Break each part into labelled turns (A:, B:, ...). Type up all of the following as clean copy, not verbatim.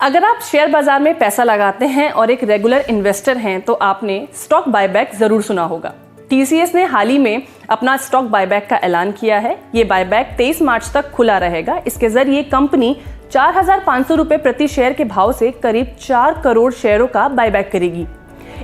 A: अगर आप शेयर बाजार में पैसा लगाते हैं और एक रेगुलर इन्वेस्टर हैं तो आपने स्टॉक बायबैक जरूर सुना होगा। टीसीएस ने हाल ही में अपना स्टॉक बायबैक का ऐलान किया है। ये बायबैक 23 मार्च तक खुला रहेगा। इसके जरिए कंपनी 4,500 रुपए प्रति शेयर के भाव से करीब 4 करोड़ शेयरों का बायबैक करेगी।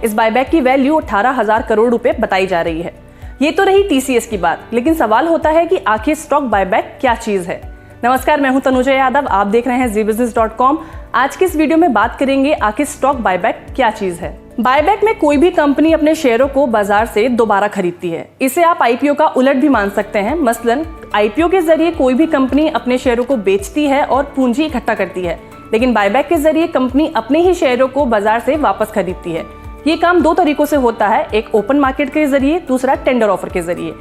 A: इस बायबैक की वैल्यू 18,000 करोड़ रुपए बताई जा रही है। ये तो रही टीसीएस की बात, लेकिन सवाल होता है कि आखिर स्टॉक बायबैक क्या चीज है। नमस्कार, मैं हूं तनुजा यादव, आप देख रहे हैं zbusiness.com। आज की इस वीडियो में बात करेंगे आखिर स्टॉक बायबैक क्या चीज है। बायबैक में कोई भी कंपनी अपने शेयरों को बाजार से दोबारा खरीदती है। इसे आप आईपीओ का उलट भी मान सकते हैं। मसलन आईपीओ के जरिए कोई भी कंपनी अपने शेयरों को बेचती है और पूंजी इकट्ठा करती है, लेकिन बायबैक के जरिए कंपनी अपने ही शेयरों को बाजार से वापस खरीदती है। ये काम दो तरीकों से होता है, एक ओपन मार्केट के जरिए, दूसरा टेंडर ऑफर के जरिए।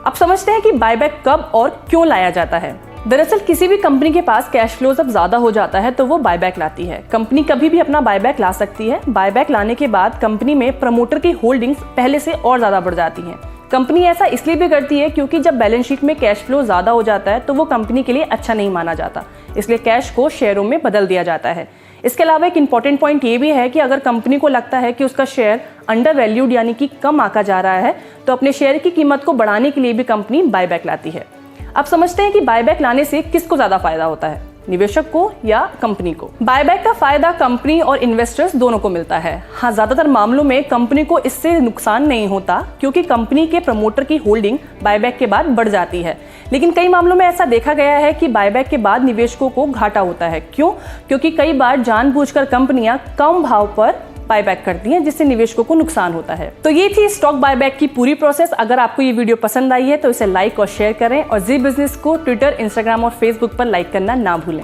A: अब समझते हैं कि बायबैक कब और क्यों लाया जाता है। दरअसल किसी भी कंपनी के पास कैश फ्लो जब ज्यादा हो जाता है तो वो बायबैक लाती है। कंपनी कभी भी अपना बायबैक ला सकती है। बायबैक लाने के बाद कंपनी में प्रमोटर की होल्डिंग्स पहले से और ज्यादा बढ़ जाती हैं। कंपनी ऐसा इसलिए भी करती है क्योंकि जब बैलेंस शीट में कैश फ्लो ज्यादा हो जाता है तो वो कंपनी के लिए अच्छा नहीं माना जाता, इसलिए कैश को शेयरों में बदल दिया जाता है। इसके अलावा एक इंपॉर्टेंट पॉइंट ये भी है कि अगर कंपनी को लगता है कि उसका शेयर अंडर वैल्यूड यानी कि कम आंका जा रहा है तो अपने शेयर की कीमत को बढ़ाने के लिए भी कंपनी बायबैक लाती है। अब समझते हैं कि बायबैक लाने से किसको ज्यादा फायदा होता है, निवेशक को या कंपनी को। बायबैक का फायदा कंपनी और इन्वेस्टर्स दोनों को मिलता है। हाँ, ज्यादातर मामलों में कंपनी को इससे नुकसान नहीं होता क्योंकि कंपनी के प्रमोटर की होल्डिंग बायबैक के बाद बढ़ जाती है। लेकिन कई मामलों में ऐसा देखा गया है कि बायबैक के बाद निवेशकों को घाटा होता है। क्यों? क्योंकि कई बार जानबूझकर कंपनियां कम भाव पर बायबैक करती हैं, जिससे निवेशकों को नुकसान होता है। तो ये थी स्टॉक बायबैक की पूरी प्रोसेस। अगर आपको ये वीडियो पसंद आई है तो इसे लाइक और शेयर करें और जी बिजनेस को ट्विटर, इंस्टाग्राम और फेसबुक पर लाइक करना ना भूलें।